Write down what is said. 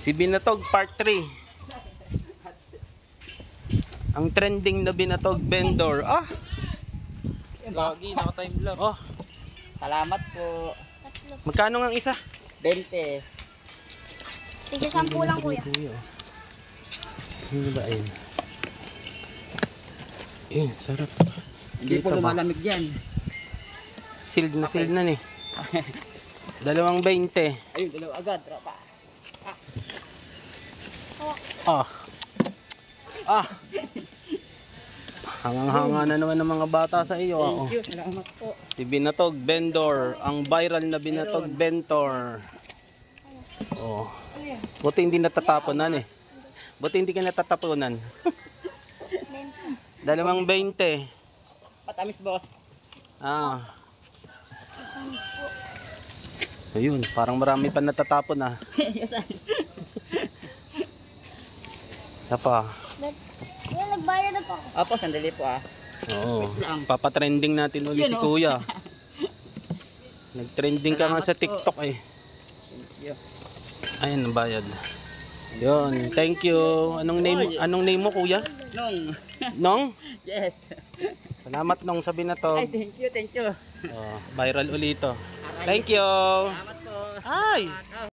Si Binatog Part 3. Ang trending na Binatog vendor. Ah! Lagi, naka-time lapse. Oh, Salamat po. magkano nga ang isa? 20. Tigil 10 lang kuya. Ano ba ayun? Eh, sarap. Hindi po Kita ba? lumalamig yan. Sealed na ni. 2.20. Ayun, dalawa agad, tropa. Ah. Ah. Hangang-hanga na naman ng mga bata sa iyo. Oh. Thank you, salamat po. Si Binatog vendor, ang viral na Binatog vendor. Oh. Buti hindi natatapunan eh. Buti hindi ka natatapunan. 2.20. Patamis, boss. Ah. Ayun, parang marami pa natatapon ah. Tapa. Kuya, nagbayad na po. Opo, sandali po ah. Oo. Papatrending natin uli si Kuya. Nag-trending ka nga sa TikTok eh. Thank you. Ayun, bayad. Yun, thank you. Anong name mo, Kuya? Nong. Nong? Yes. Salamat Nong sa Binatog. Ay, thank you, thank you. Oh, viral uli ito. Thank you. Salamat po. Ay!